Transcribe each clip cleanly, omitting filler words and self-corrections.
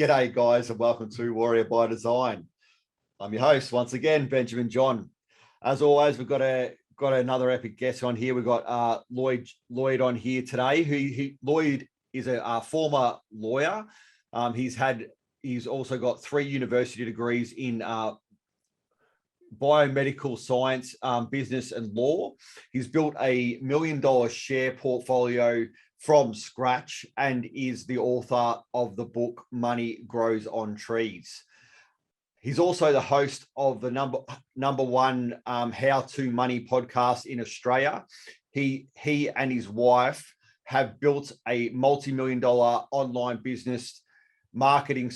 G'day, guys, and welcome to Warrior by Design. I'm your host once again, Benjamin John. As always, we've got another epic guest on here. We've got Lloyd on here today. Lloyd is a former lawyer. He's also got 3 university degrees in biomedical science, business, and law. He's built a $1 million share portfolio from scratch and is the author of the book Money Grows on Trees. He's also the host of the number one How to Money podcast in Australia. He and his wife have built a multi-million-dollar online business marketing.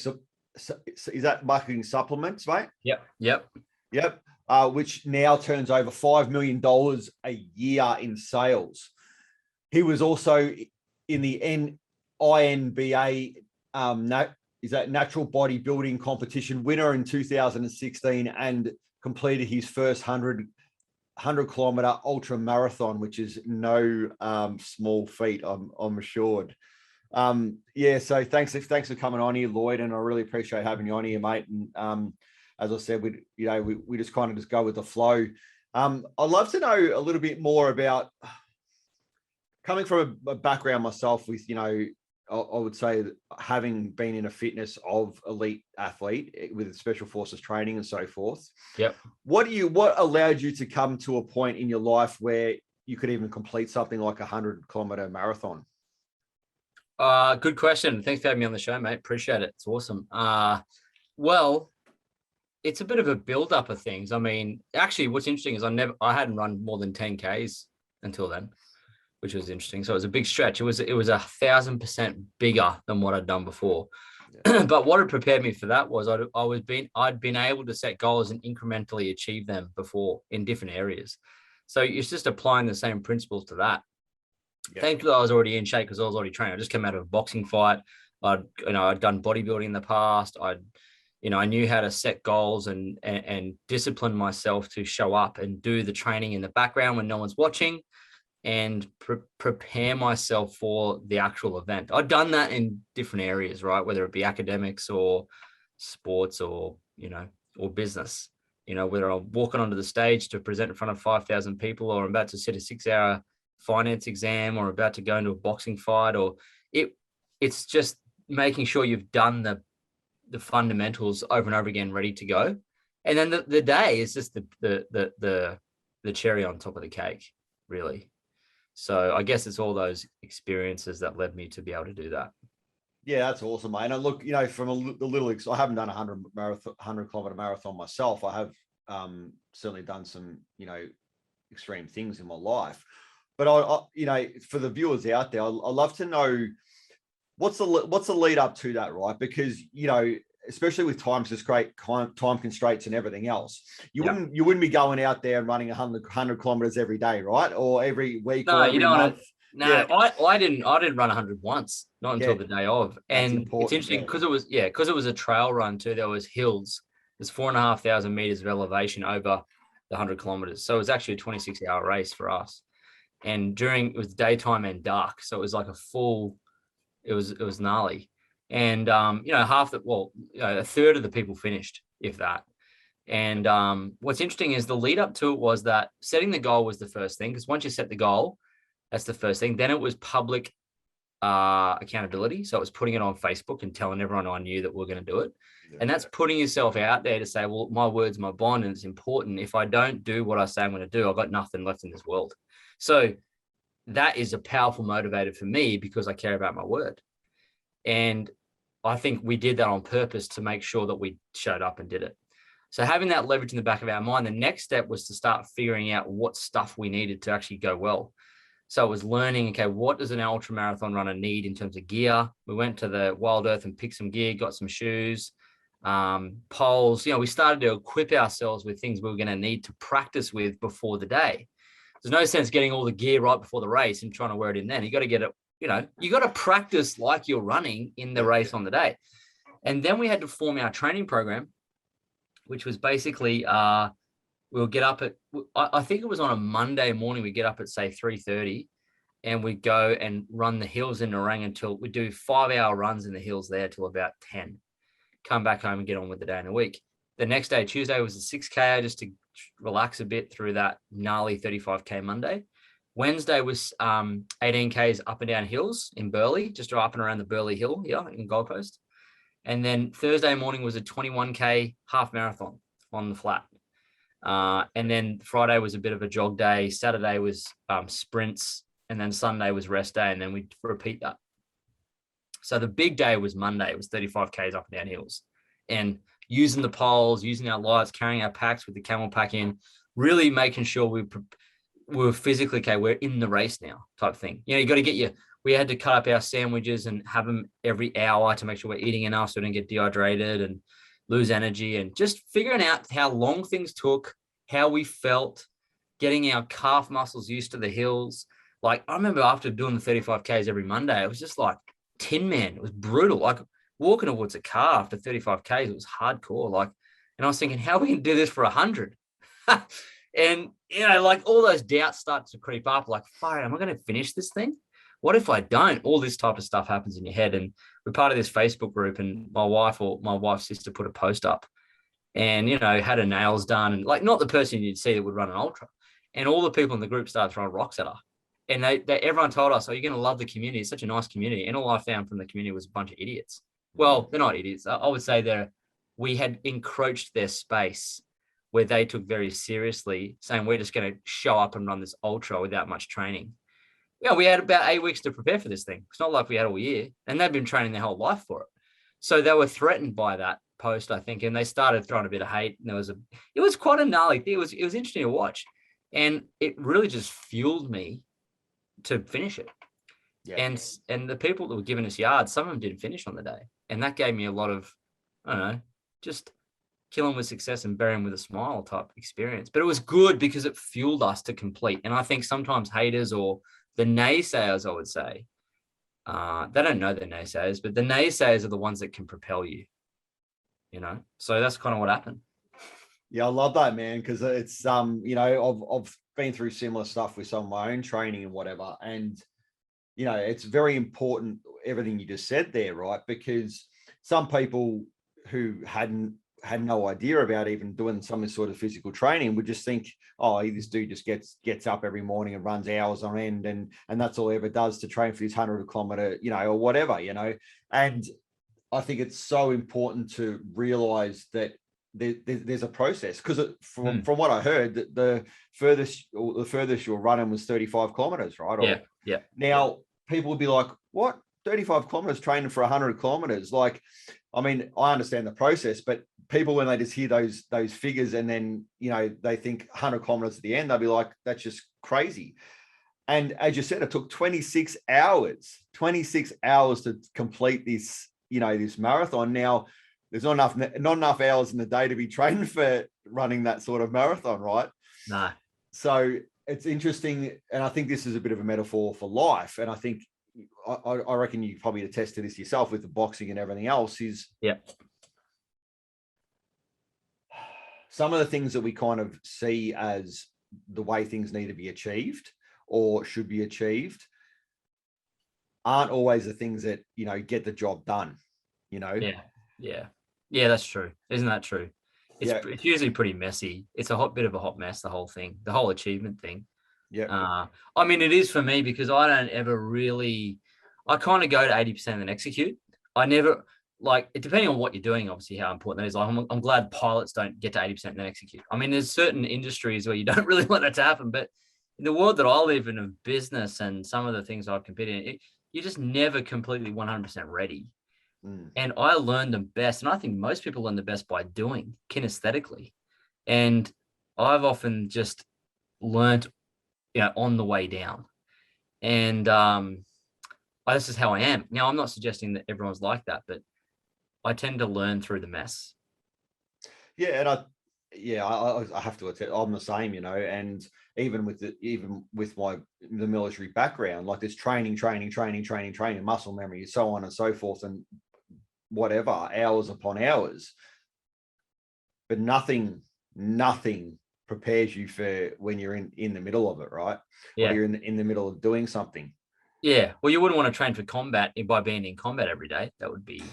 Is that marketing supplements, mate? Yep. Which now turns over $5 million a year in sales. He was also in the INBA natural bodybuilding competition winner in 2016 and completed his first 100 kilometer ultra marathon, which is no small feat, I'm assured. So thanks for coming on here, Lloyd, and I really appreciate having you on here, mate. And as I said, we just kind of just go with the flow. I'd love to know a little bit more about, coming from a background myself with, I would say that having been in a fitness of elite athlete with special forces training and so forth. Yep. What allowed you to come to a point in your life where you could even complete something like 100 kilometer marathon? Good question. Thanks for having me on the show, mate. Appreciate it. It's awesome. Well, it's a bit of a build up of things. I mean, actually what's interesting is I hadn't run more than 10Ks until then, which was interesting. So it was a big stretch. It was 1,000% bigger than what I'd done before. Yeah. But what had prepared me for that was I'd been able to set goals and incrementally achieve them before in different areas. So it's just applying the same principles to that. Yeah. Thankfully, I was already in shape because I was already training. I just came out of a boxing fight. I'd done bodybuilding in the past. I knew how to set goals and discipline myself to show up and do the training in the background when no one's watching, and prepare myself for the actual event. I've done that in different areas, right? Whether it be academics or sports or business, whether I'm walking onto the stage to present in front of 5,000 people, or I'm about to sit a 6-hour finance exam, or about to go into a boxing fight, or it's just making sure you've done the fundamentals over and over again, ready to go. And then the day is just the cherry on top of the cake, really. So I guess it's all those experiences that led me to be able to do that. Yeah, that's awesome, mate. And look, from the little, I haven't done a 100 kilometer marathon myself. I have certainly done some, extreme things in my life. But I for the viewers out there, I'd love to know what's the lead up to that, right? Because especially with time constraints and everything else, you wouldn't be going out there and running 100 kilometers every day, right? Or every week or every month. I didn't run 100 once, not until the day of. And it's interesting because it was a trail run too. There was hills. There's 4,500 meters of elevation over the 100 kilometers. So it was actually a 26-hour race for us. And it was daytime and dark. So it was like it was gnarly. And, a third of the people finished, if that. And what's interesting is the lead up to it was that setting the goal was the first thing, because once you set the goal, that's the first thing. Then it was public accountability. So it was putting it on Facebook and telling everyone I knew that we're going to do it. Yeah. And that's putting yourself out there to say, well, my word's my bond, and it's important. If I don't do what I say I'm going to do, I've got nothing left in this world. So that is a powerful motivator for me, because I care about my word. And I think we did that on purpose to make sure that we showed up and did it. So having that leverage in the back of our mind, the next step was to start figuring out what stuff we needed to actually go well. So it was learning, okay, what does an ultra marathon runner need in terms of gear? We went to the Wild Earth and picked some gear, got some shoes, poles. We started to equip ourselves with things we were going to need to practice with before the day. There's no sense getting all the gear right before the race and trying to wear it in then. You got to get it, you got to practice like you're running in the race on the day. And then we had to form our training program, which was basically, we'll get up at, I think it was on a Monday morning, we get up at say 3:30 and we go and run the hills in Narang until we do 5-hour runs in the hills there till about 10. come back home and get on with the day in a week. The next day, Tuesday, was a 6K just to relax a bit through that gnarly 35K Monday. Wednesday was 18Ks up and down hills in Burleigh, just up and around the Burleigh Hill here in Gold Coast. And then Thursday morning was a 21K half marathon on the flat. And then Friday was a bit of a jog day. Saturday was sprints. And then Sunday was rest day. And then we repeat that. So the big day was Monday. It was 35Ks up and down hills. And using the poles, using our lights, carrying our packs with the camel pack in, really making sure we were physically okay. We're in the race now type thing. You know, you got to get we had to cut up our sandwiches and have them every hour to make sure we're eating enough so we don't get dehydrated and lose energy, and just figuring out how long things took, how we felt, getting our calf muscles used to the hills. Like, I remember after doing the 35Ks every Monday, it was just like Tin Man. It was brutal. Like walking towards a car after 35Ks, it was hardcore. Like, and I was thinking, how are we going to do this for 100? And, you know, like all those doubts start to creep up. Like, fire, am I going to finish this thing? What if I don't? All this type of stuff happens in your head. And we're part of this Facebook group, and my wife's sister put a post up and, you know, had her nails done, and like not the person you'd see that would run an ultra. And all the people in the group started throwing rocks at her. And everyone told us, oh, you're going to love the community. It's such a nice community. And all I found from the community was a bunch of idiots. Well, they're not idiots. I would say we had encroached their space where they took very seriously, saying we're just going to show up and run this ultra without much training. Yeah, we had about 8 weeks to prepare for this thing. It's not like we had all year, and they've been training their whole life for it. So they were threatened by that post, I think, and they started throwing a bit of hate. And it was quite a gnarly thing. It was interesting to watch, and it really just fueled me to finish it. Yeah. And the people that were giving us yards, some of them didn't finish on the day, and that gave me a lot of, I don't know, just killing with success and burying with a smile type experience. But it was good because it fueled us to complete. And I think sometimes haters or the naysayers, I would say, they don't know the naysayers, but the naysayers are the ones that can propel you, you know? So that's kind of what happened. Yeah, I love that, man, because it's, you know, I've been through similar stuff with some of my own training and whatever. And, you know, it's very important, everything you just said there, right? Because some people who had no idea about even doing some sort of physical training would just think, oh, this dude just gets up every morning and runs hours on end, and that's all he ever does to train for this 100-kilometer, you know, or whatever, you know. And I think it's so important to realize that there's a process, because from what I heard, that the furthest you're running was 35 kilometers, right? Yeah. Now people would be like, what? 35 kilometers training for 100 kilometers? Like, I mean, I understand the process, but people, when they just hear those figures and then, you know, they think 100 kilometers at the end, they'll be like, that's just crazy. And as you said, it took 26 hours to complete this, you know, this marathon. Now, there's not enough hours in the day to be training for running that sort of marathon, right? No. So it's interesting. And I think this is a bit of a metaphor for life. And I think, I reckon you probably attest to this yourself with the boxing and everything else, is some of the things that we kind of see as the way things need to be achieved or should be achieved aren't always the things that, you know, get the job done, you know? Yeah, that's true. Isn't that true? It's usually pretty messy. It's a bit of a hot mess, the whole thing, the whole achievement thing. Yeah. I mean, it is for me, because I don't ever really, I kind of go to 80% and then execute. I never, like, depending on what you're doing, obviously how important that is. Like, I'm glad pilots don't get to 80% and then execute. I mean, there's certain industries where you don't really want that to happen, but in the world that I live in, of business and some of the things I've competed in, you're just never completely 100% ready. And I learned them best, and I think most people learn the best by doing, kinesthetically. And I've often just learned, you know, on the way down. And this is how I am. Now, I'm not suggesting that everyone's like that, but I tend to learn through the mess. Yeah, and I have to admit, I'm the same, you know. And even with the military background, like there's training, muscle memory, so on and so forth, and whatever, hours upon hours. But nothing prepares you for when you're in the middle of it, right? Yeah. Or you're in the middle of doing something. Yeah. Well, you wouldn't want to train for combat by being in combat every day. That would be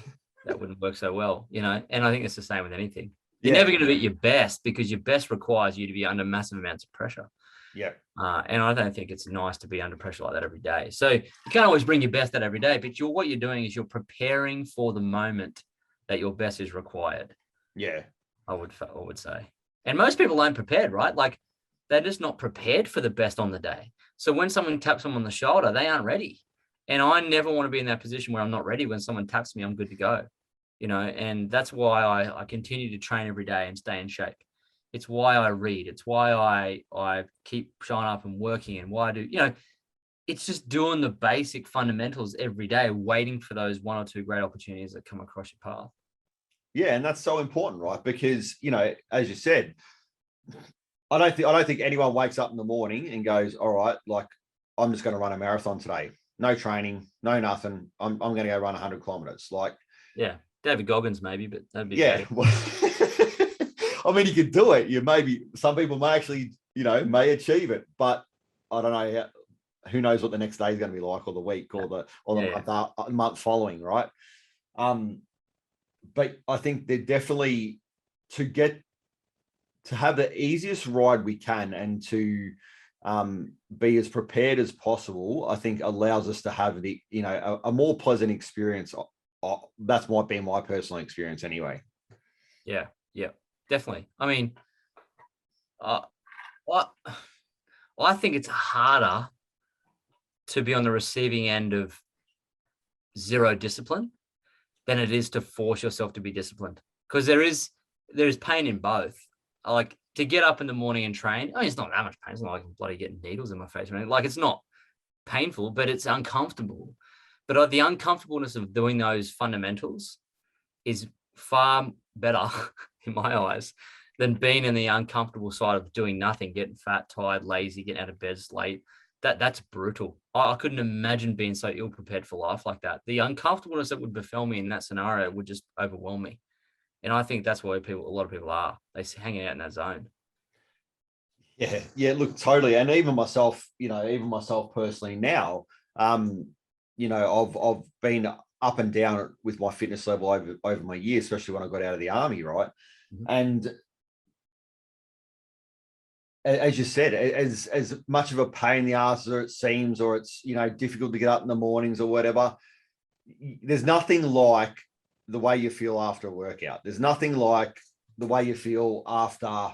that wouldn't work so well, you know. And I think it's the same with anything. You're Yeah. never going to be at your best because your best requires you to be under massive amounts of pressure. Yeah. And I don't think it's nice to be under pressure like that every day. So you can't always bring your best out every day, but what you're doing is you're preparing for the moment that your best is required. Yeah. I would say. And most people aren't prepared, right? Like they're just not prepared for the best on the day. So when someone taps them on the shoulder, they aren't ready. And I never want to be in that position where I'm not ready. When someone taps me, I'm good to go, you know, and that's why I continue to train every day and stay in shape. It's why I read. It's why I keep showing up and working, and why I do, you know, it's just doing the basic fundamentals every day, waiting for those one or two great opportunities that come across your path. Yeah. And that's so important, right? Because, you know, as you said, I don't think anyone wakes up in the morning and goes, all right, like I'm just going to run a marathon today. No training, no nothing. I'm going to go run 100 kilometers. Like, yeah, David Goggins maybe, but that'd be well, I mean, you could do it. Some people may actually, you know, may achieve it, but I don't know. Who knows what the next day is going to be like, or the week, or the month following, right? But I think they're definitely to have the easiest ride we can and to be as prepared as possible, I think allows us to have the, you know, a more pleasant experience. That's might be my personal experience anyway. Yeah, definitely. I mean, I think it's harder to be on the receiving end of zero discipline than it is to force yourself to be disciplined, because there is pain in both. Like to get up in the morning and train, it's not that much pain. It's not like I'm bloody getting needles in my face or anything. Like it's not painful, but it's uncomfortable. But the uncomfortableness of doing those fundamentals is far better in my eyes than being in the uncomfortable side of doing nothing, getting fat, tired, lazy, getting out of bed late. That's brutal. I couldn't imagine being so ill prepared for life like that. The uncomfortableness that would befell me in that scenario would just overwhelm me. And I think that's why a lot of people are. They're hanging out in that zone. Yeah, look, totally. And even myself personally now, you know, I've been up and down with my fitness level over my years, especially when I got out of the army, right? Mm-hmm. And as you said, as much of a pain in the ass as it seems, or it's, you know, difficult to get up in the mornings or whatever, there's nothing like the way you feel after a workout. There's nothing like the way you feel after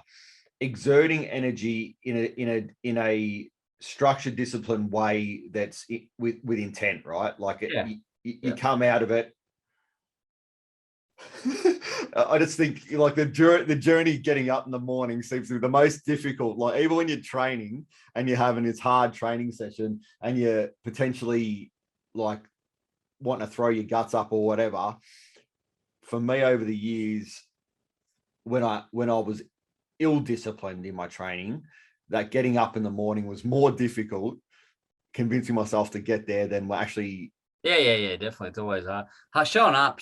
exerting energy in a structured, disciplined way that's with intent, right? Like you come out of it. I just think like the journey getting up in the morning seems to be the most difficult. Like even when you're training and you're having this hard training session and you're potentially like wanting to throw your guts up or whatever. For me, over the years, when I was ill-disciplined in my training, that getting up in the morning was more difficult, convincing myself to get there than actually. Yeah, definitely. It's always hard. Showing up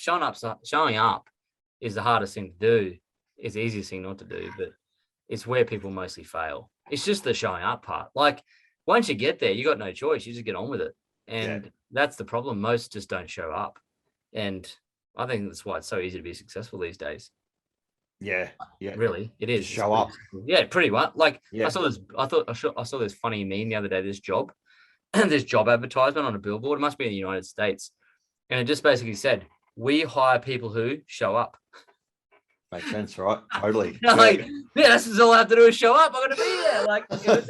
is the hardest thing to do. It's the easiest thing not to do, but it's where people mostly fail. It's just the showing up part. Like once you get there, you got no choice. You just get on with it. And that's the problem. Most just don't show up. And I think that's why it's so easy to be successful these days. Yeah. Really, it is. Just show up. Yeah, pretty much. Like I saw this funny meme the other day. This job advertisement on a billboard. It must be in the United States, and it just basically said, "We hire people who show up." Makes sense, right? Totally. That's all I have to do is show up. I'm going to be there. Like that's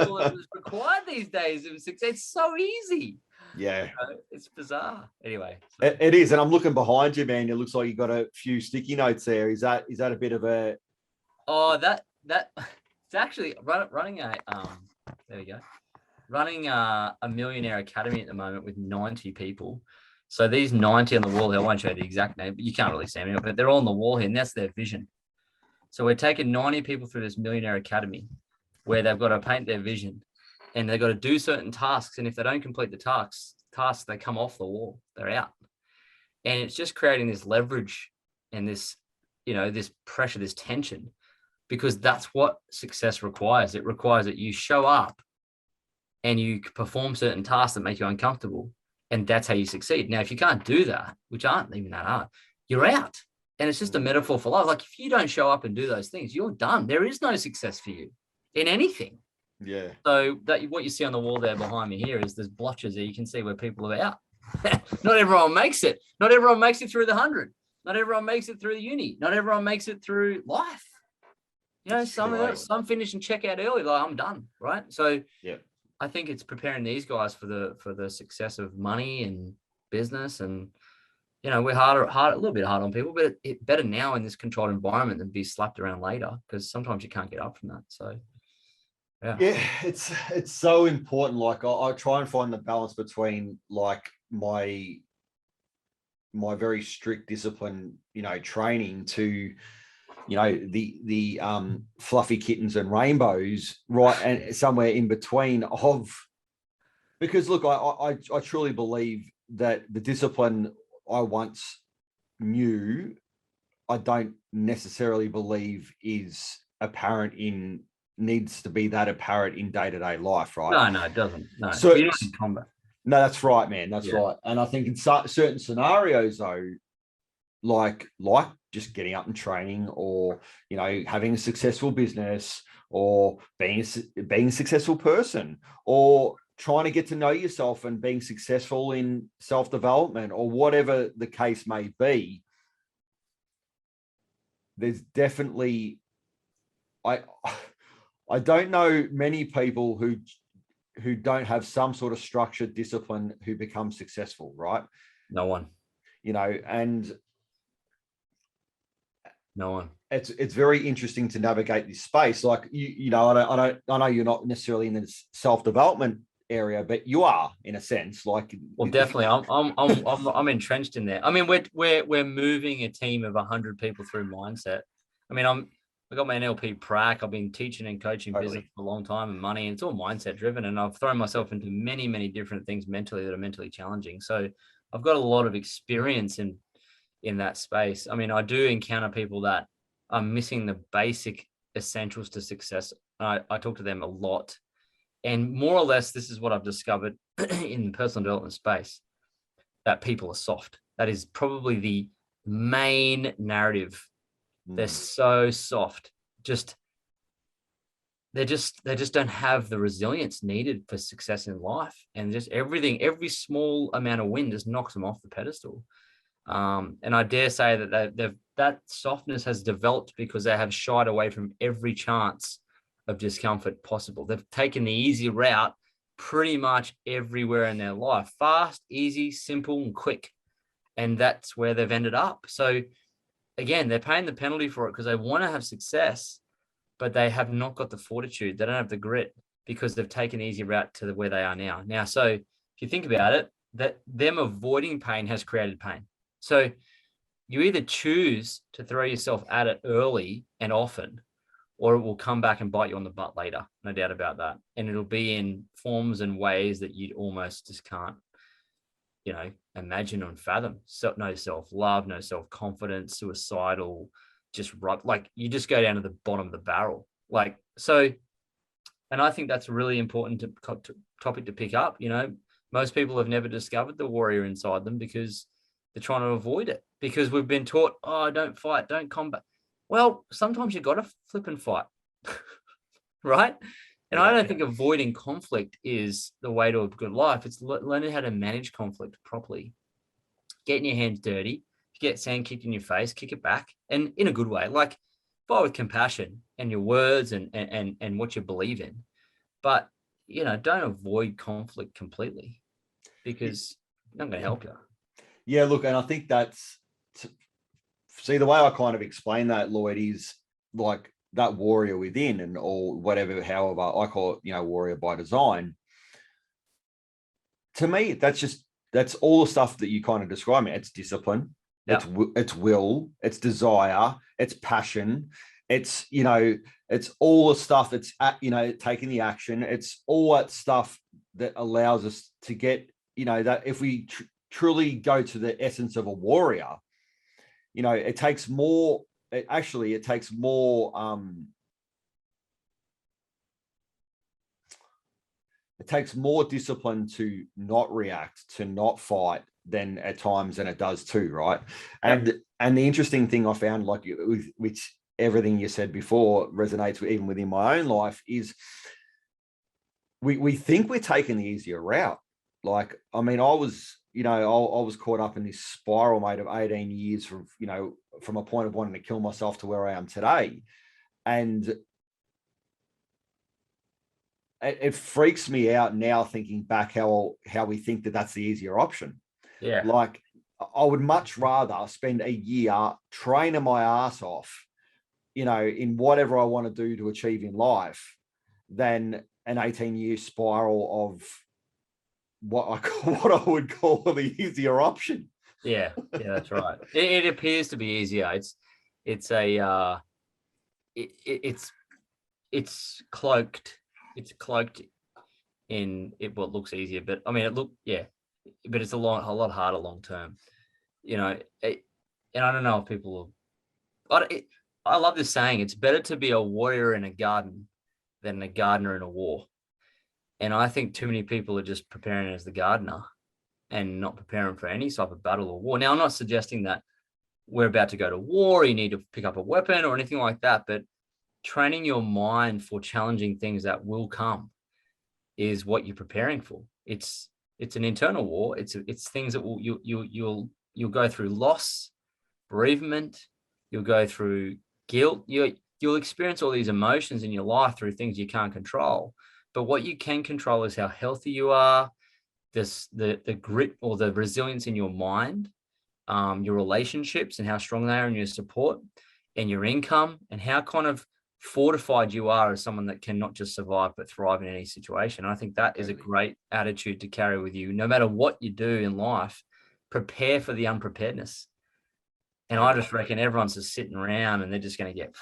all that was required these days. It's so easy. Yeah, you know, it's bizarre. Anyway, it is, and I'm looking behind you, man. It looks like you got a few sticky notes there. Is that a bit of a? Oh, that it's actually running a There we go. Running a Millionaire Academy at the moment with 90 people. So these 90 on the wall here, I won't show you the exact name, but you can't really see them, but they're all on the wall here, and that's their vision. So we're taking 90 people through this Millionaire Academy where they've got to paint their vision and they've got to do certain tasks. And if they don't complete the tasks, they come off the wall, they're out. And it's just creating this leverage and this, you know, this pressure, this tension, because that's what success requires. It requires that you show up and you perform certain tasks that make you uncomfortable. And that's how you succeed. Now, if you can't do that, which aren't even that hard, you're out. And it's just a metaphor for life. Like if you don't show up and do those things, you're done. There is no success for you in anything. Yeah. So that what you see on the wall there behind me here is there's blotches there. You can see where people are out. Not everyone makes it. Not everyone makes it through the 100. Not everyone makes it through the uni. Not everyone makes it through life. You know, some finish and check out early. Like I'm done, right? So yeah, I think it's preparing these guys for the success of money and business. And you know, we're a little bit hard on people, but it's better now in this controlled environment than be slapped around later, because sometimes you can't get up from that. So yeah, it's so important. Like I try and find the balance between like my very strict discipline, you know, training to, you know, the fluffy kittens and rainbows, right, and somewhere in between of, because look, I truly believe that the discipline I once knew, I don't necessarily believe is needs to be that apparent in day-to-day life, right? no, it doesn't. No, So you're not in combat. No, that's right, man. That's right. And I think in certain scenarios, though, like just getting up and training, or you know, having a successful business, or being a successful person, or trying to get to know yourself and being successful in self-development, or whatever the case may be, there's definitely, I don't know many people who don't have some sort of structured discipline who become successful, right? No one. You know, and no one. It's very interesting to navigate this space. Like you know, I know you're not necessarily in this self-development area, but you are in a sense. Like, well, definitely, I'm entrenched in there. I mean, we're moving a team of 100 people through mindset. I mean, I got my NLP prac. I've been teaching and coaching business for a long time, and money, and it's all mindset driven. And I've thrown myself into many, many different things mentally that are mentally challenging. So I've got a lot of experience in that space. I mean, I do encounter people that are missing the basic essentials to success. I talk to them a lot. And more or less, this is what I've discovered in the personal development space, that people are soft. That is probably the main narrative. They're so soft. They just don't have the resilience needed for success in life. And just every small amount of wind just knocks them off the pedestal. And I dare say that that softness has developed because they have shied away from every chance of discomfort possible. They've taken the easy route pretty much everywhere in their life. Fast, easy, simple, and quick. And that's where they've ended up. So again, they're paying the penalty for it because they want to have success, but they have not got the fortitude. They don't have the grit because they've taken the easy route to where they are now. Now, so if you think about it, that them avoiding pain has created pain. So you either choose to throw yourself at it early and often, or it will come back and bite you on the butt later. No doubt about that. And it'll be in forms and ways that you'd almost just can't, you know, imagine or fathom. So no self-love, no self-confidence, suicidal, just like you just go down to the bottom of the barrel. Like, so, and I think that's a really important topic to pick up. You know, most people have never discovered the warrior inside them because they're trying to avoid it, because we've been taught, oh, don't fight, don't combat. Well, sometimes you got to flip and fight, right? And I don't think avoiding conflict is the way to a good life. It's learning how to manage conflict properly, getting your hands dirty, get sand kicked in your face, kick it back, and in a good way, like fight with compassion and your words and what you believe in. But, you know, don't avoid conflict completely, because it's not going to help you. Yeah, look, and I think see, the way I kind of explain that, Lloyd, is like that warrior within, and or whatever, however I call it, you know, warrior by design. To me, that's all the stuff that you kind of describe me. It's discipline, it's will, it's desire, it's passion, it's, you know, it's all the stuff. It's you know, taking the action. It's all that stuff that allows us to get, you know, that if we truly go to the essence of a warrior, you know, it takes more. It takes more. It takes more discipline to not react, to not fight, than at times than it does too, right? And the interesting thing I found, like which everything you said before resonates with, even within my own life, is we think we're taking the easier route. Like, I mean, I was caught up in this spiral, mate, of 18 years from a point of wanting to kill myself to where I am today. And it freaks me out now thinking back how we think that that's the easier option. Yeah. Like, I would much rather spend a year training my ass off, in whatever I want to do to achieve in life, than an 18-year spiral of what I would call the easier option. Yeah, that's right. It appears to be easier. It's cloaked. It's cloaked in it. What looks easier, but I mean, but it's a lot harder long term. And I don't know if people. I love this saying. It's better to be a warrior in a garden than a gardener in a war. And I think too many people are just preparing as the gardener and not preparing for any type of battle or war. Now, I'm not suggesting that we're about to go to war, or you need to pick up a weapon or anything like that, but training your mind for challenging things that will come is what you're preparing for. It's an internal war. It's things that you'll go through loss, bereavement, you'll go through guilt, you'll experience all these emotions in your life through things you can't control. But what you can control is how healthy you are, the grit or the resilience in your mind, your relationships and how strong they are, and your support and your income, and how kind of fortified you are as someone that can not just survive but thrive in any situation. And I think that is a great attitude to carry with you. No matter what you do in life, prepare for the unpreparedness. And I just reckon everyone's just sitting around and they're just going to get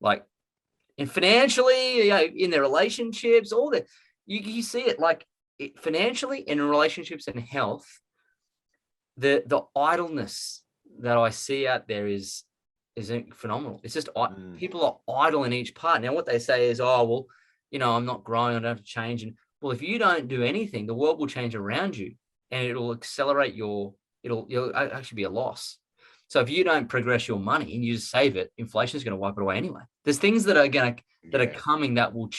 like, and financially, in their relationships, all that you see it, like financially and in relationships and health, the idleness that I see out there is phenomenal. It's just people are idle in each part. Now, what they say is, oh, well, I'm not growing, I don't have to change. And well, if you don't do anything, the world will change around you, and it'll accelerate you'll actually be a loss. So if you don't progress your money and you just save it, inflation is going to wipe it away anyway. There's things that are coming that will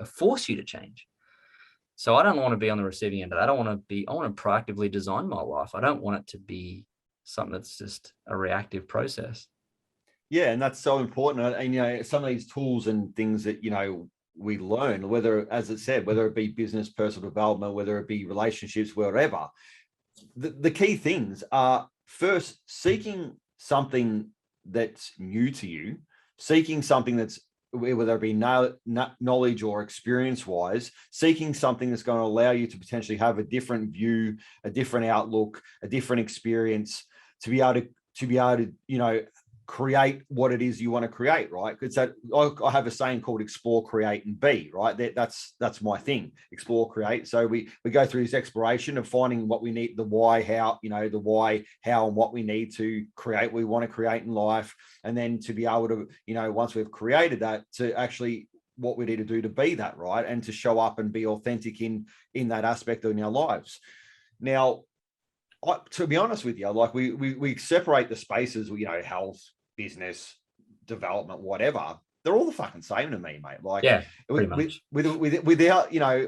force you to change. So I don't want to be on the receiving end of that. I want to proactively design my life. I don't want it to be something that's just a reactive process. Yeah, and that's so important. And some of these tools and things that we learn, whether, as it said, whether it be business, personal development, whether it be relationships, wherever, the key things are first seeking something that's new to you, seeking something that's, whether it be knowledge or experience wise, seeking something that's going to allow you to potentially have a different view, a different outlook, a different experience, to be able to create what it is you want to create, right? Because I have a saying called explore, create, and be, right? That's my thing, explore, create. So we go through this exploration of finding what we need, the why, how, the why, how, and what we need to create what we want to create in life. And then to be able to, once we've created that, to actually what we need to do to be that, right? And to show up and be authentic in that aspect in our lives. Now, to be honest with you, like we separate the spaces, health, business, development, whatever. They're all the fucking same to me, mate. Like,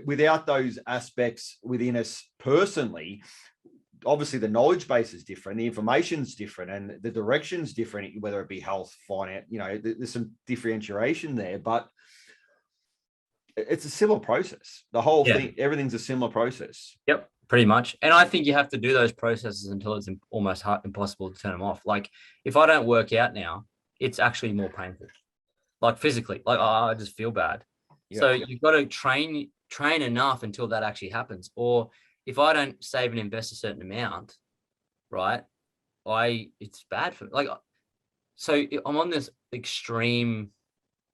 without those aspects within us personally, obviously the knowledge base is different, the information's different, and the direction's different, whether it be health, finance, there's some differentiation there, but it's a similar process. The whole thing, everything's a similar process. Yep. Pretty much. And I think you have to do those processes until it's almost impossible to turn them off. Like if I don't work out now, it's actually more painful, like physically, like I just feel bad. Yeah. So you've got to train enough until that actually happens. Or if I don't save and invest a certain amount, right, it's bad for me. Like, so I'm on this extreme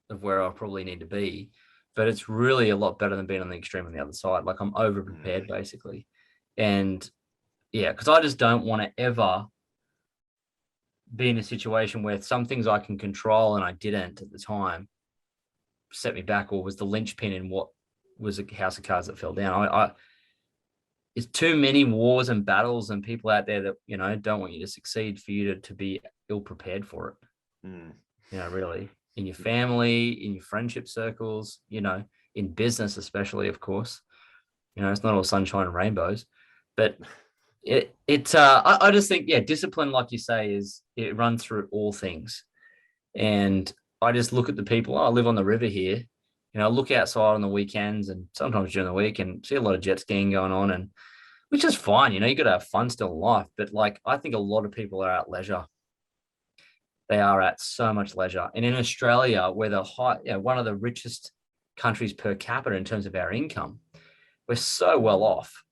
of where I probably need to be, but it's really a lot better than being on the extreme on the other side. Like I'm over prepared basically. And because I just don't want to ever be in a situation where some things I can control and I didn't at the time set me back, or was the linchpin in what was a house of cards that fell down. it's too many wars and battles and people out there that, don't want you to succeed for you to be ill prepared for it. Really, in your family, in your friendship circles, in business, especially, of course, it's not all sunshine and rainbows, but I just think, discipline, like you say, it runs through all things. And I just look at the people. I live on the river here. Look outside on the weekends and sometimes during the week and see a lot of jet skiing going on, and which is fine. You got to have fun still in life. But like, I think a lot of people are at leisure. They are at so much leisure. And in Australia, we're one of the richest countries per capita in terms of our income, we're so well off.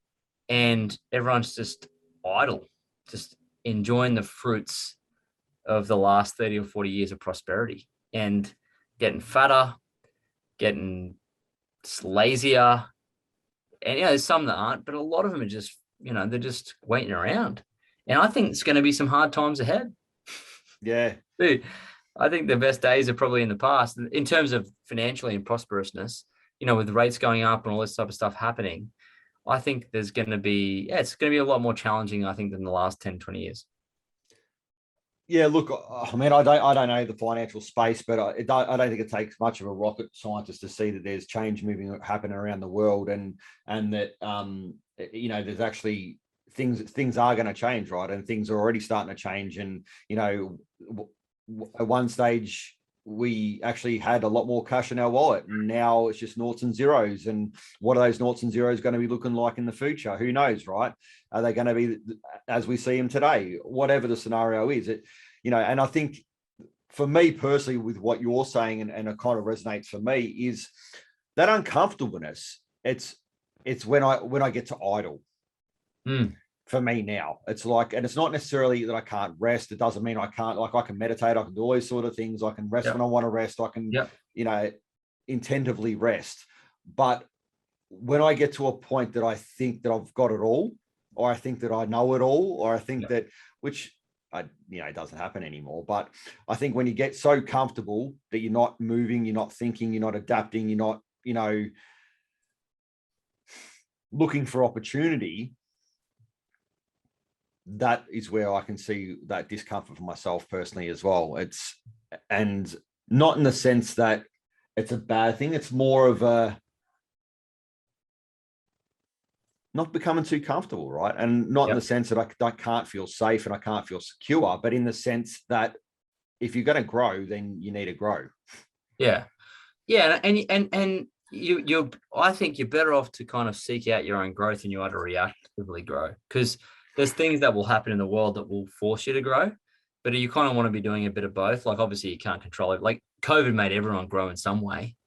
And everyone's just idle, just enjoying the fruits of the last 30 or 40 years of prosperity and getting fatter, getting lazier. And, there's some that aren't, but a lot of them are just, they're just waiting around. And I think it's going to be some hard times ahead. Yeah. Dude, I think the best days are probably in the past in terms of financially and prosperousness, with the rates going up and all this type of stuff happening. I think there's going to be, it's going to be a lot more challenging, I think, than the last 10, 20 years. Yeah, look, I mean, I don't know the financial space, but I don't think it takes much of a rocket scientist to see that there's change happening around the world, and that there's actually things are going to change, right? And things are already starting to change. And at one stage, we actually had a lot more cash in our wallet, and now it's just noughts and zeros. And what are those noughts and zeros going to be looking like in the future? Who knows, right? Are they going to be as we see them today? Whatever the scenario is, and I think for me personally, with what you're saying, and it kind of resonates for me, is that uncomfortableness. It's when I get to idle. For me now, it's like, and it's not necessarily that I can't rest. It doesn't mean I can't, like, I can meditate. I can do all these sort of things. I can rest when I want to rest. I can, intentively rest. But when I get to a point that I think that I've got it all, or I think that I know it all, or I think that, which it doesn't happen anymore. But I think when you get so comfortable that you're not moving, you're not thinking, you're not adapting, you're not, looking for opportunity, that is where I can see that discomfort for myself personally as well. And not in the sense that it's a bad thing. It's more of a not becoming too comfortable, right? And not in the sense that I can't feel safe and I can't feel secure, but in the sense that if you're going to grow, then you need to grow. Yeah. And I think you're better off to kind of seek out your own growth than you are to reactively grow, because there's things that will happen in the world that will force you to grow, but you kind of want to be doing a bit of both. Like, obviously you can't control it. Like, COVID made everyone grow in some way.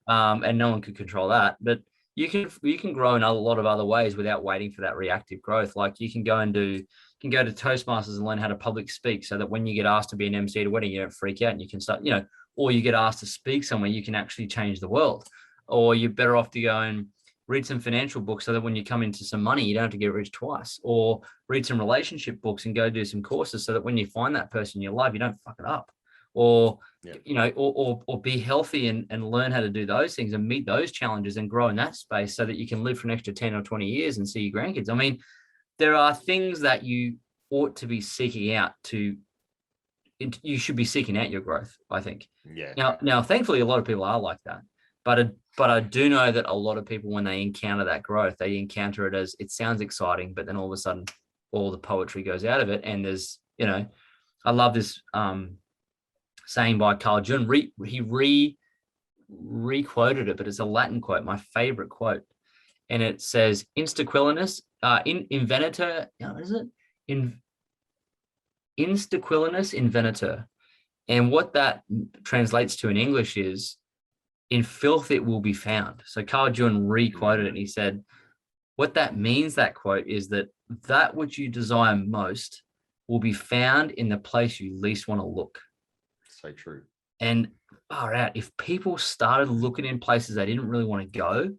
And no one could control that, but you can grow in a lot of other ways without waiting for that reactive growth. Like, you can go to Toastmasters and learn how to public speak, so that when you get asked to be an MC at a wedding, you don't freak out and you can start, or you get asked to speak somewhere, you can actually change the world. Or you're better off to go and read some financial books, so that when you come into some money, you don't have to get rich twice. Or read some relationship books and go do some courses, so that when you find that person in your life, you don't fuck it up. Or, or be healthy and learn how to do those things and meet those challenges and grow in that space, so that you can live for an extra 10 or 20 years and see your grandkids. I mean, there are things that you ought to be seeking out you should be seeking out your growth, I think. Yeah. Now, thankfully, a lot of people are like that. But I do know that a lot of people, when they encounter that growth, they encounter it as, it sounds exciting, but then all of a sudden, all the poetry goes out of it. And there's, I love this saying by Carl Jung. He re-quoted it, but it's a Latin quote, my favorite quote. And it says, instaquilinus, invenitur, what is it? Instaquilinus invenitur. And what that translates to in English is, in filth it will be found. So Carl Jung re-quoted it, and he said, what that means, that quote, is that which you desire most will be found in the place you least want to look. So true. And far out, if people started looking in places they didn't really want to go,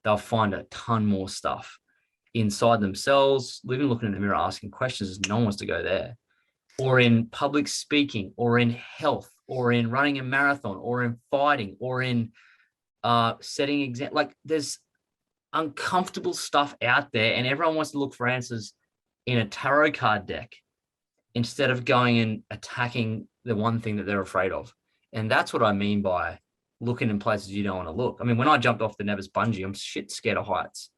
they'll find a ton more stuff inside themselves, looking in the mirror, asking questions, as no one wants to go there. Or in public speaking, or in health, or in running a marathon, or in fighting, or in setting exam. Like, there's uncomfortable stuff out there, and everyone wants to look for answers in a tarot card deck instead of going and attacking the one thing that they're afraid of. And that's what I mean by looking in places you don't want to look. I mean, when I jumped off the Nevis bungee, I'm shit scared of heights.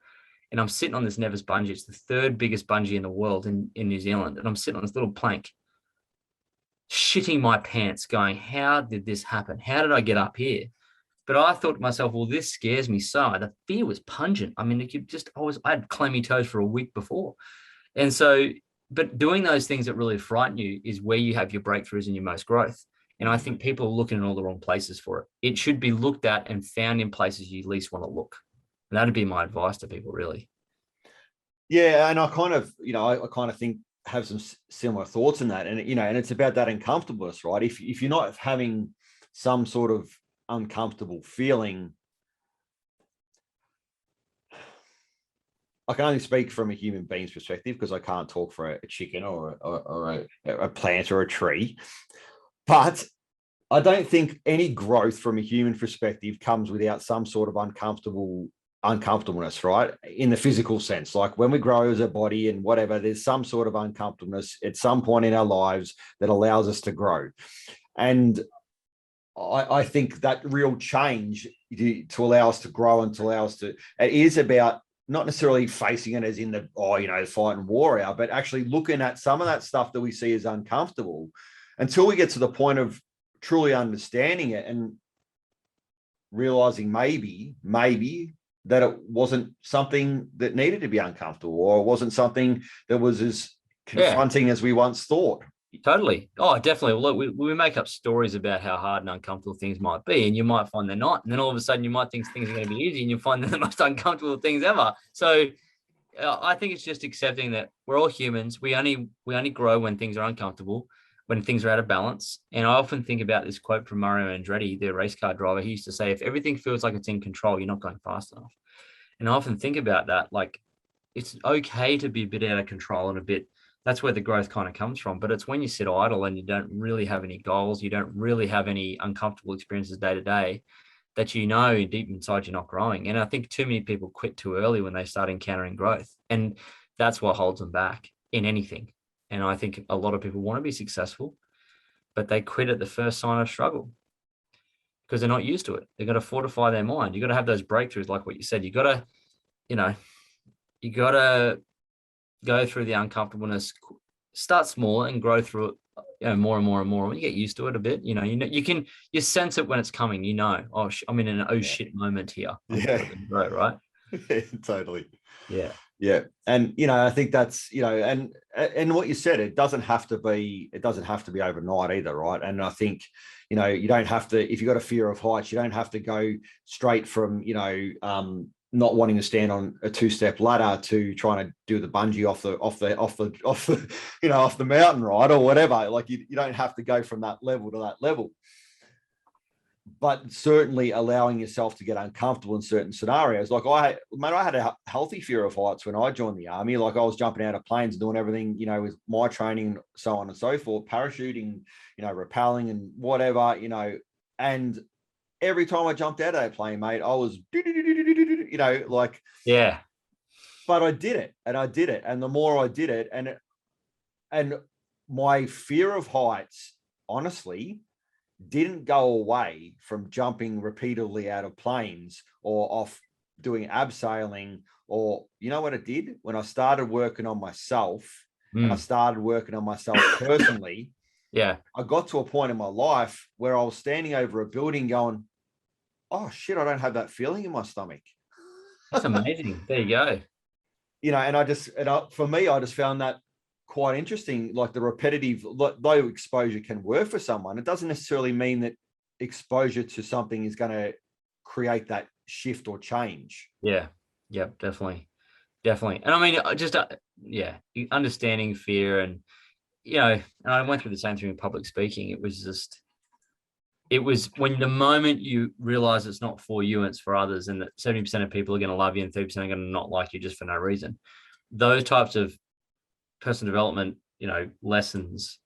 And I'm sitting on this Nevis bungee. It's the third biggest bungee in the world in New Zealand. And I'm sitting on this little plank, shitting my pants, going, how did this happen? How did I get up here? But I thought to myself, well, this scares me so. The fear was pungent. I mean, I had clammy toes for a week before. And so, but doing those things that really frighten you is where you have your breakthroughs and your most growth. And I think people are looking in all the wrong places for it. It should be looked at and found in places you least want to look. And that'd be my advice to people, really. Yeah. And I kind of, I kind of think, have some similar thoughts in that. And, and it's about that uncomfortableness, right? If you're not having some sort of uncomfortable feeling, I can only speak from a human being's perspective because I can't talk for a chicken or a plant or a tree. But I don't think any growth from a human perspective comes without some sort of uncomfortableness, right? In the physical sense, like when we grow as a body and whatever, there's some sort of uncomfortableness at some point in our lives that allows us to grow. And I think that real change to allow us to grow and to allow us to, it is about not necessarily facing it as in the, fight and war out, but actually looking at some of that stuff that we see as uncomfortable until we get to the point of truly understanding it and realizing maybe that it wasn't something that needed to be uncomfortable, or it wasn't something that was as confronting as we once thought. Totally. Oh, definitely. Look, we make up stories about how hard and uncomfortable things might be, and you might find they're not. And then all of a sudden you might think things are going to be easy, and you find they're the most uncomfortable things ever. So I think it's just accepting that we're all humans. We only grow when things are uncomfortable, when things are out of balance. And I often think about this quote from Mario Andretti, the race car driver. He used to say, if everything feels like it's in control, you're not going fast enough. And I often think about that. Like, it's okay to be a bit out of control and that's where the growth kind of comes from. But it's when you sit idle and you don't really have any goals, you don't really have any uncomfortable experiences day to day, that deep inside you're not growing. And I think too many people quit too early when they start encountering growth. And that's what holds them back in anything. And I think a lot of people want to be successful, but they quit at the first sign of struggle because they're not used to it. They've got to fortify their mind. You've got to have those breakthroughs, like what you said. You've got to, go through the uncomfortableness, start small and grow through it, more and more and more. When you get used to it a bit, you sense it when it's coming, I'm in an shit moment here. Right, right? Yeah, totally. Yeah. Yeah. And, I think that's, and what you said, it doesn't have to be overnight either. Right. And I think, you don't have to, if you've got a fear of heights, you don't have to go straight from, not wanting to stand on a 2-step ladder to trying to do the bungee off the mountain, right? Or whatever. Like you don't have to go from that level to that level. But certainly allowing yourself to get uncomfortable in certain scenarios. Like I had a healthy fear of heights when I joined the army. Like I was jumping out of planes and doing everything, with my training, so on and so forth, parachuting, rappelling and whatever, and every time I jumped out of that plane, mate, I was, yeah. But I did it. And the more I did it, and my fear of heights, honestly, didn't go away from jumping repeatedly out of planes or off doing abseiling, or what it did when I started working on myself and I started working on myself personally. Yeah. I got to a point in my life where I was standing over a building going, oh shit, I don't have that feeling in my stomach. That's amazing. There you go. And for me, I just found that quite interesting. Like the repetitive, though exposure can work for someone, it doesn't necessarily mean that exposure to something is going to create that shift or change. Yeah. Yeah, definitely. And I mean, just, understanding fear and I went through the same thing with public speaking. It was when the moment you realize it's not for you and it's for others, and that 70% of people are going to love you and 30% are going to not like you just for no reason. Those types of personal development, lessons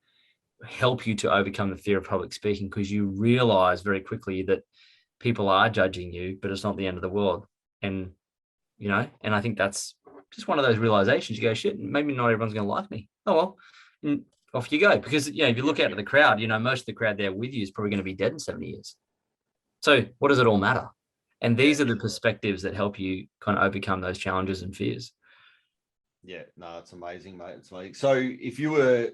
help you to overcome the fear of public speaking, because you realize very quickly that people are judging you, but it's not the end of the world. And and I think that's just one of those realizations. You go, shit, maybe not everyone's going to like me. Oh, well, and off you go. Because, if you look out at the crowd, most of the crowd there with you is probably going to be dead in 70 years. So what does it all matter? And these are the perspectives that help you kind of overcome those challenges and fears. Yeah, no, it's amazing, mate. It's amazing. So if you were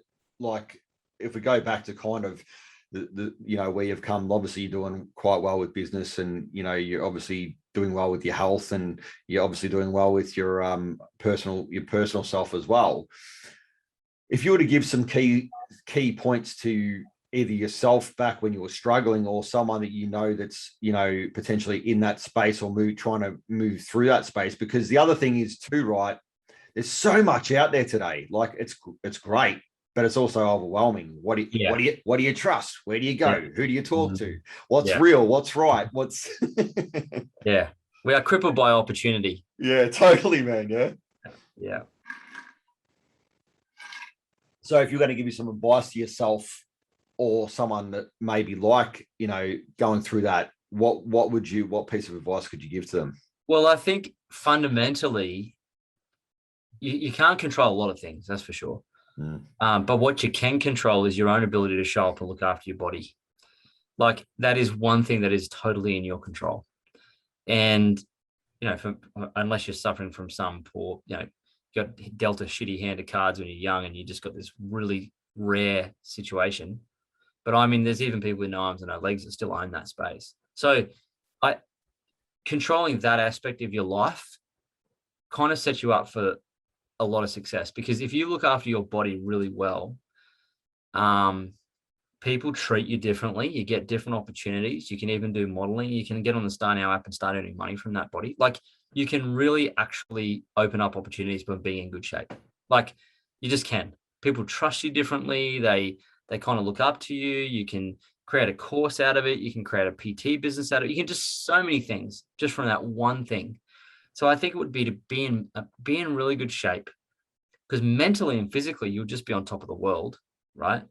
if we go back to kind of the where you've come, obviously you're doing quite well with business, and you're obviously doing well with your health, and you're obviously doing well with your personal self as well. If you were to give some key points to either yourself back when you were struggling, or someone that that's potentially in that space, or trying to move through that space, because the other thing is too, right? There's so much out there today. Like it's great, but it's also overwhelming. What do you trust? Where do you go? Yeah. Who do you talk to? What's real? What's right? What's Yeah. We are crippled by opportunity. Yeah, totally, man. Yeah. Yeah. So if you're going to give you some advice to yourself, or someone that maybe going through that, what piece of advice could you give to them? Well, I think fundamentally, you can't control a lot of things, that's for sure. But what you can control is your own ability to show up and look after your body. Like, that is one thing that is totally in your control. And, unless you're suffering from some poor, you got dealt a shitty hand of cards when you're young and you just got this really rare situation. But I mean, there's even people with no arms and no legs that still own that space. So controlling that aspect of your life kind of sets you up for a lot of success, because if you look after your body really well, people treat you differently. You get different opportunities. You can even do modeling. You can get on the Star Now app and start earning money from that body. Like, you can really actually open up opportunities by being in good shape. Like, you just can. People trust you differently. They kind of look up to you. You can create a course out of it. You can create a PT business out of it. You can just so many things just from that one thing. So I think it would be to be in really good shape, because mentally and physically, you'll just be on top of the world, right?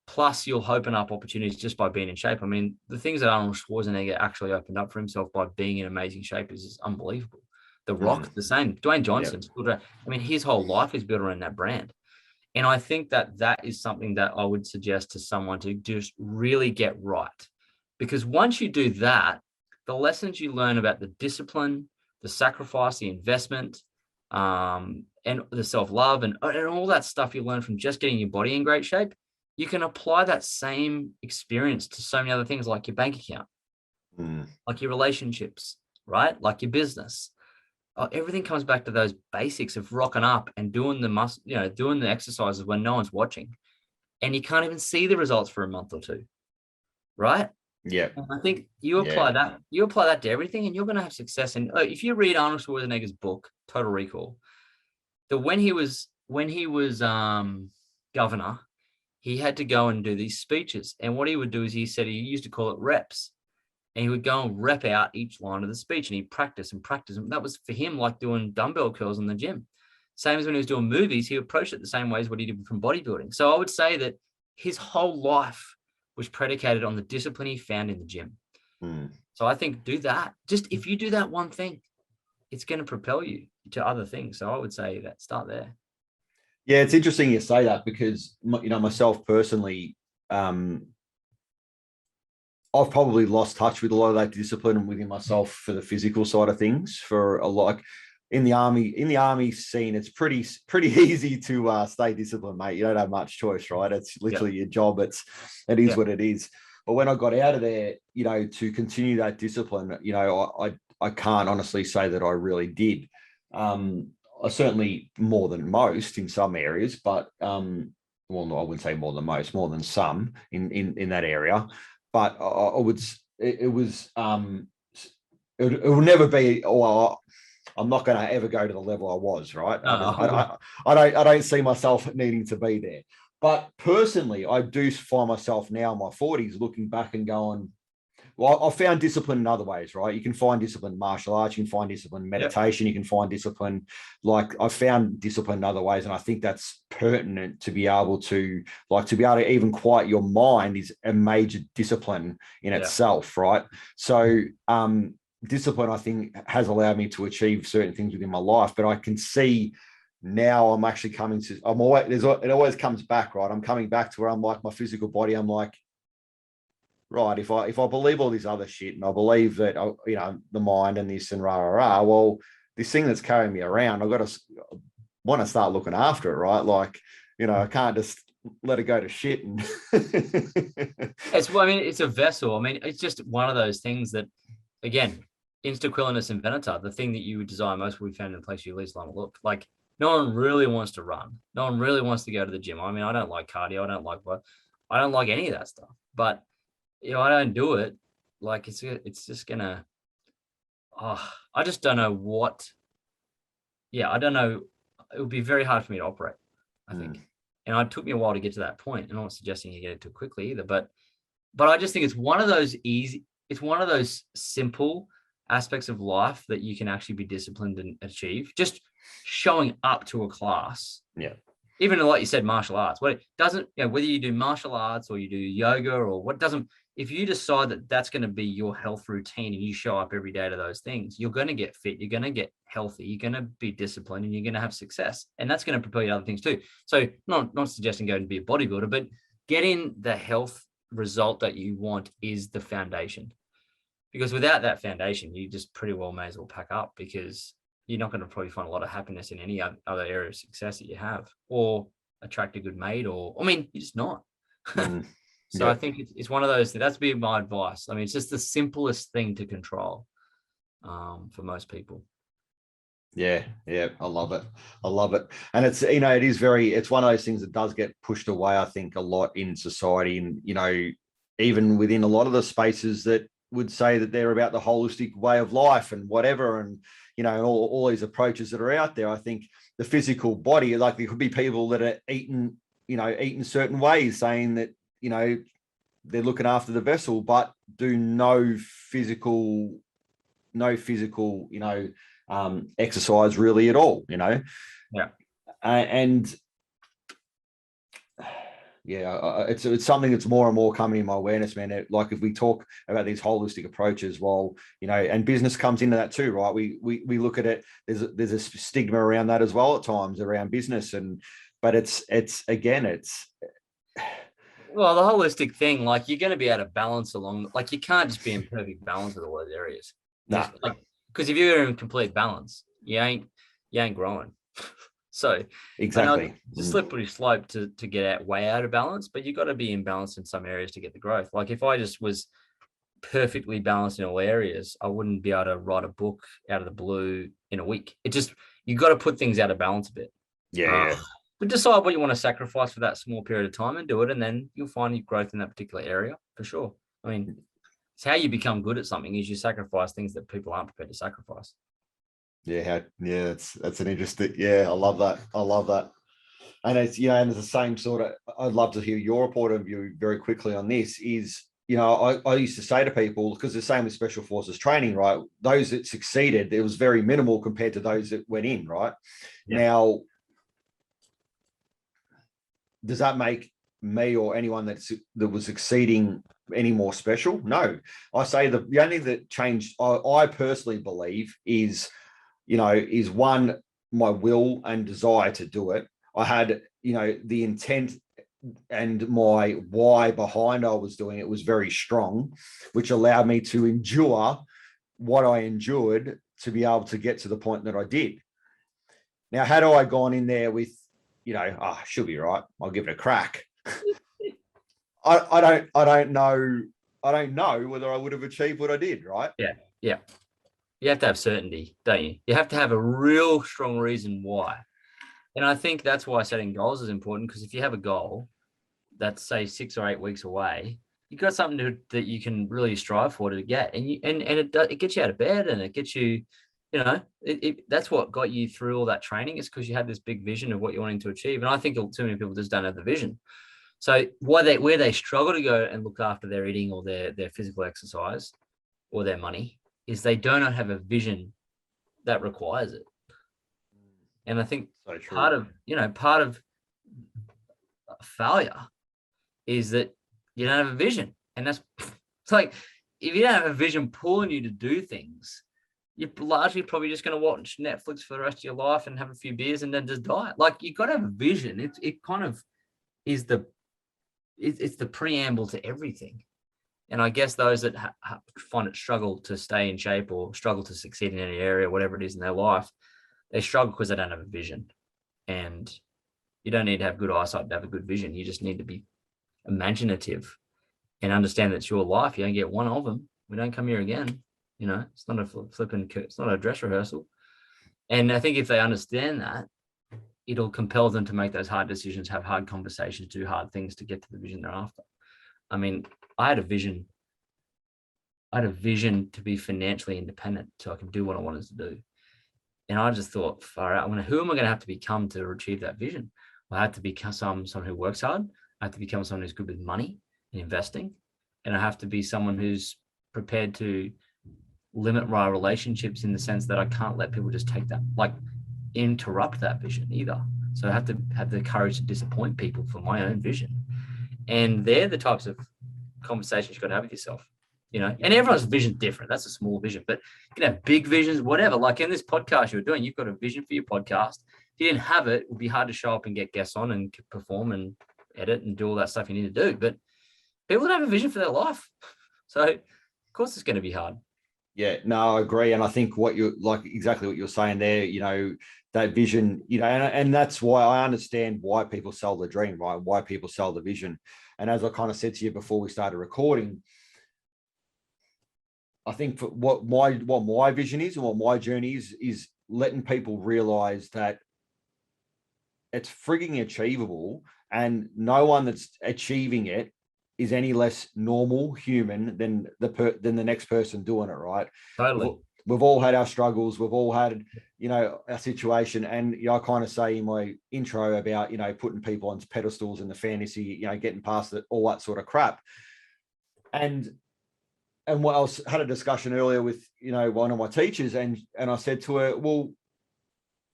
Plus, you'll open up opportunities just by being in shape. I mean, the things that Arnold Schwarzenegger actually opened up for himself by being in amazing shape is unbelievable. The Rock, the same. Dwayne Johnson, I mean, his whole life is built around that brand. And I think that is something that I would suggest to someone to just really get right. Because once you do that, the lessons you learn about the discipline, the sacrifice, the investment, and the self-love and all that stuff you learn from just getting your body in great shape, you can apply that same experience to so many other things, like your bank account, like your relationships, right? Like your business. Everything comes back to those basics of rocking up and doing the exercises when no one's watching, and you can't even see the results for a month or two, right? Yeah. And I think you apply that to everything, and you're going to have success. And if you read Arnold Schwarzenegger's book, Total Recall, when he was governor, he had to go and do these speeches. And what he would do is, he said he used to call it reps. And he would go and rep out each line of the speech, and he'd practice and practice. And that was for him like doing dumbbell curls in the gym. Same as when he was doing movies, he approached it the same way as what he did from bodybuilding. So I would say that his whole life was predicated on the discipline he found in the gym. So I think do that. Just if you do that one thing, it's going to propel you to other things. So I would say that start there. Yeah, it's interesting you say that, because myself personally, I've probably lost touch with a lot of that discipline within myself for the physical side of things. For a lot, in the army scene, it's pretty easy to stay disciplined, mate. You don't have much choice, right? It's literally your job. It is what it is. But when I got out of there, to continue that discipline, I can't honestly say that I really did. I certainly more than most in some areas, but well, no, I wouldn't say more than most, more than some in that area. But it will never be, I'm not going to ever go to the level I was, right? I don't see myself needing to be there. But personally, I do find myself now in my 40s looking back and going, well, I found discipline in other ways, right? You can find discipline in martial arts, you can find discipline in meditation, you can find discipline, I found discipline in other ways. And I think that's pertinent to be able to even quiet your mind is a major discipline in itself, right? So discipline, I think, has allowed me to achieve certain things within my life. But I can see now I'm actually coming to, it always comes back, right? I'm coming back to where I'm like, my physical body, I'm like, right, if I believe all this other shit and I believe that, the mind and this and well, this thing that's carrying me around, I've got to want to start looking after it, right? Like, I can't just let it go to shit. And it's a vessel. I mean, it's just one of those things that, again, instaquilinus invenita, the thing that you would desire most will be found in the place you least want to look. Like, no one really wants to run. No one really wants to go to the gym. I mean, I don't like cardio. I don't like any of that stuff. But I don't do it. Like, it's just gonna. I just don't know what. Yeah, I don't know. It would be very hard for me to operate, I think. And it took me a while to get to that point. And I'm not suggesting you get it too quickly either, but I just think it's one of those simple aspects of life that you can actually be disciplined and achieve. Just showing up to a class. Yeah. Even like you said, martial arts. What it doesn't, whether you do martial arts or you do yoga or what doesn't, if you decide that that's going to be your health routine and you show up every day to those things, you're going to get fit, you're going to get healthy, you're going to be disciplined, and you're going to have success. And that's going to propel you to other things too. So not suggesting going to be a bodybuilder, but getting the health result that you want is the foundation. Because without that foundation, you just pretty well may as well pack up, because you're not going to probably find a lot of happiness in any other area of success that you have, or attract a good mate, or, I mean, you're just not. So yeah. I think it's one of those, that's be my advice. I mean, it's just the simplest thing to control for most people. Yeah. I love it. And it's, it is it's one of those things that does get pushed away, I think, a lot in society. And, even within a lot of the spaces that would say that they're about the holistic way of life and whatever. And, all these approaches that are out there, I think the physical body, like there could be people that are eating certain ways, saying that, they're looking after the vessel, but do no physical, exercise really at all, Yeah. It's something that's more and more coming in my awareness, man. Like if we talk about these holistic approaches, well, and business comes into that too, right? We look at it. There's a stigma around that as well at times around business, but it's well, the holistic thing, like you're going to be able to balance along, like you can't just be in perfect balance with all those areas. No. Because if you're in complete balance, you ain't growing. So exactly, it's a slippery slope to get way out of balance, but you've got to be in balance in some areas to get the growth. Like if I just was perfectly balanced in all areas, I wouldn't be able to write a book out of the blue in a week. You got to put things out of balance a bit. Yeah. But decide what you want to sacrifice for that small period of time and do it, and then you'll find your growth in that particular area for sure. I mean, it's how you become good at something, is you sacrifice things that people aren't prepared to sacrifice. Yeah, that's an interesting. Yeah, I love that. And it's and it's the same sort of. I'd love to hear your point of view very quickly on this. Is I used to say to people, because the same with special forces training, right? Those that succeeded, it was very minimal compared to those that went in, right? Yeah. Now, does that make me or anyone that was succeeding any more special? No. I say the only thing that changed, I personally believe, is one, my will and desire to do it. I had, the intent and my why behind I was doing it was very strong, which allowed me to endure what I endured to be able to get to the point that I did. Now, had I gone in there with, she'll be right, I'll give it a crack. I don't know whether I would have achieved what I did, right? Yeah. You have to have certainty, don't you? You have to have a real strong reason why. And I think that's why setting goals is important, because if you have a goal that's, say, 6 or 8 weeks away, you've got something that you can really strive for to get. And it gets you out of bed, and it gets you, that's what got you through all that training, is because you had this big vision of what you're wanting to achieve. And I think too many people just don't have the vision. So where they struggle to go and look after their eating or their physical exercise or their money is they do not have a vision that requires it. And I think part of failure is that you don't have a vision. And it's like, if you don't have a vision pulling you to do things, you're largely probably just going to watch Netflix for the rest of your life and have a few beers and then just die. Like, you got to have a vision. It kind of is it's the preamble to everything. And I guess those that find it struggle to stay in shape or struggle to succeed in any area, whatever it is in their life, they struggle because they don't have a vision. And you don't need to have good eyesight to have a good vision. You just need to be imaginative and understand that it's your life. You don't get one of them. We don't come here again. You know, it's not it's not a dress rehearsal. And I think if they understand that, it'll compel them to make those hard decisions, have hard conversations, do hard things to get to the vision they're after. I mean, I had a vision to be financially independent so I can do what I wanted to do. And I just thought, far out, who am I going to have to become to achieve that vision? Well, I had to become someone who works hard. I have to become someone who's good with money and investing. And I have to be someone who's prepared to limit my relationships in the sense that I can't let people just take that, like interrupt that vision either. So I have to have the courage to disappoint people for my own vision. And they're the types of conversations you've got to have with yourself, you know, and everyone's vision is different. That's a small vision, but you can have big visions, whatever. Like in this podcast you're doing, you've got a vision for your podcast. If you didn't have it, it would be hard to show up and get guests on and perform and edit and do all that stuff you need to do. But people don't have a vision for their life. So of course it's going to be hard. Yeah, no, I agree. And I think what you're like, exactly what you're saying there, you know, that vision, you know, and that's why I understand why people sell the dream, right? Why people sell the vision. And as I kind of said to you before we started recording, I think for what my vision is and what my journey is letting people realize that it's frigging achievable, and no one that's achieving it is any less normal human than the next person doing it, right? Totally. We've all had our struggles. We've all had, you know, our situation. And you know, I kind of say in my intro about, you know, putting people on pedestals and the fantasy, you know, getting past it, all that sort of crap. And what else, had a discussion earlier with, you know, one of my teachers, and I said to her, well,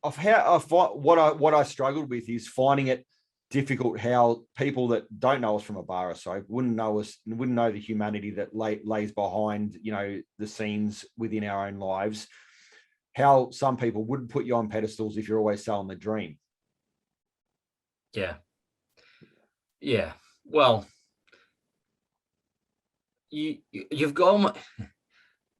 what I struggled with is finding it difficult how people that don't know us from a bar or so wouldn't know the humanity that lays behind, you know, the scenes within our own lives, how some people wouldn't put you on pedestals if you're always selling the dream. Yeah Well, you've got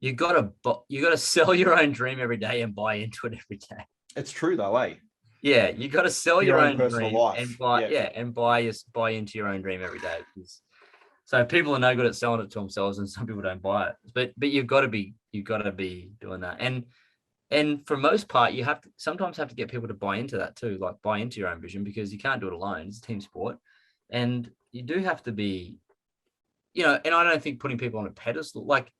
to sell your own dream every day and buy into it every day. It's true though, eh? Yeah, you got to sell your own personal dream life and buy into your own dream every day. So people are no good at selling it to themselves, and some people don't buy it. But you've got to be doing that. And for most part, you sometimes have to get people to buy into that too, like buy into your own vision, because you can't do it alone. It's a team sport, and you do have to be, you know. And I don't think putting people on a pedestal, like,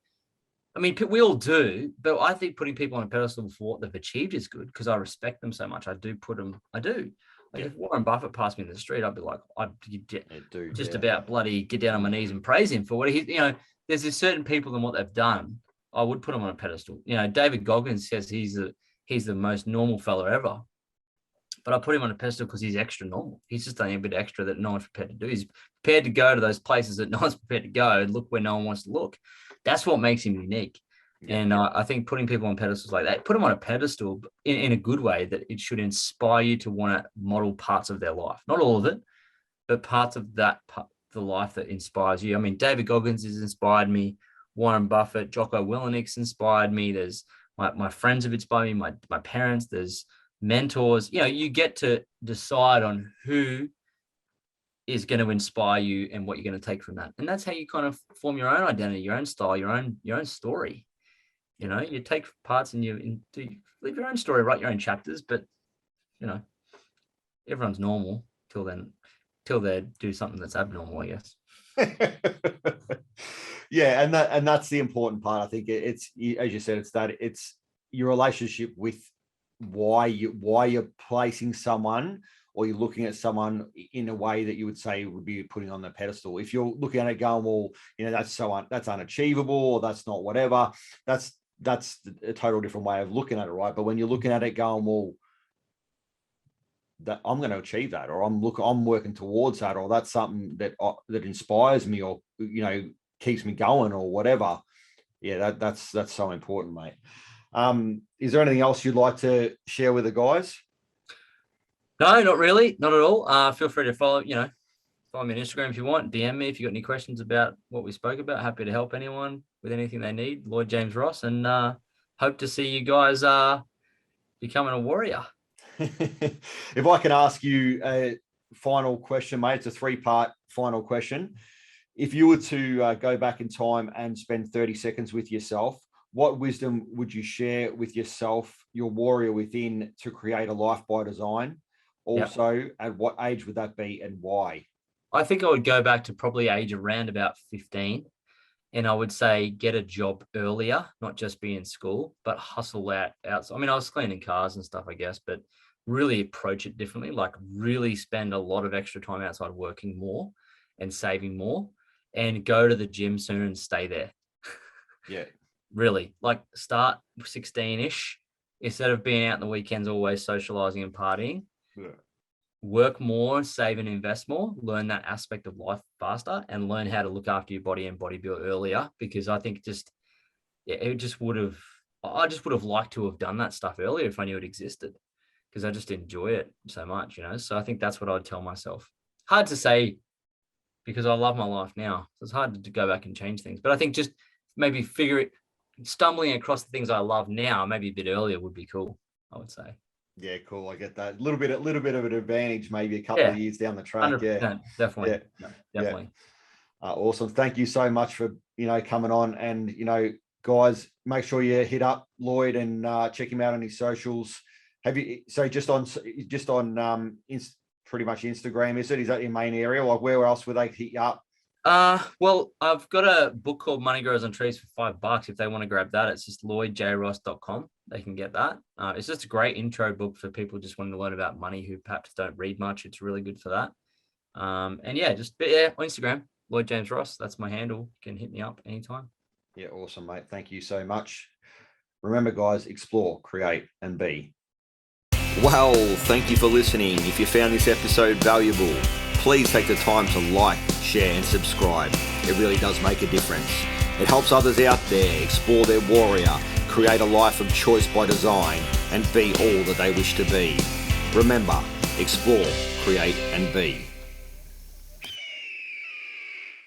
I mean, we all do, but I think putting people on a pedestal for what they've achieved is good, because I respect them so much. I do. Like, if Warren Buffett passed me in the street, I'd be like, about bloody get down on my knees and praise him for what he, you know. There's this certain people and what they've done. I would put them on a pedestal. You know, David Goggins says he's the most normal fella ever, but I put him on a pedestal because he's extra normal. He's just done a bit extra that no one's prepared to do. He's prepared to go to those places that no one's prepared to go and look where no one wants to look. That's what makes him unique. And I think putting people on pedestals like that, put them on a pedestal in a good way, that it should inspire you to want to model parts of their life. Not all of it, but parts of the life that inspires you. I mean, David Goggins has inspired me. Warren Buffett, Jocko Willingham inspired me. There's my friends have inspired me, my parents, there's mentors. You know, you get to decide on who is going to inspire you and what you're going to take from that. And that's how you kind of form your own identity, your own style, your own story. You know, you take parts and you live your own story, write your own chapters, but you know, everyone's normal till they do something that's abnormal, I guess. Yeah, and that's the important part. I think it's, as you said, it's your relationship with why you're placing someone, or you're looking at someone in a way that you would say would be putting on the pedestal. If you're looking at it going, well, you know, that's unachievable, or that's not whatever, that's a total different way of looking at it, right? But when you're looking at it going, well, that I'm going to achieve that, or I'm working towards that, or that's something that inspires me, or, you know, keeps me going, or whatever, Yeah, that's so important, mate. Is there anything else you'd like to share with the guys? No, not really, not at all. Feel free to follow me on Instagram if you want. DM me if you got any questions about what we spoke about. Happy to help anyone with anything they need. Lloyd James Ross, and hope to see you guys becoming a warrior. If I can ask you a final question, mate, it's a 3-part final question. If you were to go back in time and spend 30 seconds with yourself, what wisdom would you share with yourself, your warrior within, to create a life by design? Also, At what age would that be and why? I think I would go back to probably age around about 15. And I would say get a job earlier, not just be in school, but hustle out. I mean, I was cleaning cars and stuff, I guess, but really approach it differently. Like really spend a lot of extra time outside working more and saving more, and go to the gym sooner and stay there. Yeah. Really, like start 16-ish instead of being out on the weekends always socializing and partying. Yeah. Work more, save and invest more, learn that aspect of life faster, and learn how to look after your body and bodybuild earlier. Because I think I just would have liked to have done that stuff earlier if I knew it existed, because I just enjoy it so much, So I think that's what I'd tell myself. Hard to say because I love my life now. So it's hard to go back and change things. But I think just maybe stumbling across the things I love now, maybe a bit earlier would be cool, I would say. Yeah, cool. I get that. A little bit of an advantage, maybe a couple of years down the track. 100%, yeah, definitely. Yeah. Definitely. Yeah. Awesome. Thank you so much for coming on. And guys, make sure you hit up Lloyd and check him out on his socials. Just on pretty much Instagram, is it? Is that your main area? Like, where else would they hit you up? Well, I've got a book called Money Grows on Trees for $5 if they want to grab that. It's just lloydjross.com. They can get that. It's just a great intro book for people just wanting to learn about money who perhaps don't read much. It's really good for that. On Instagram, Lloyd James Ross. That's my handle. You can hit me up anytime. Yeah, awesome, mate. Thank you so much. Remember, guys, explore, create, and be. Well, thank you for listening. If you found this episode valuable, please take the time to like, share, and subscribe. It really does make a difference. It helps others out there explore their warrior, create a life of choice by design, and be all that they wish to be. Remember, explore, create, and be.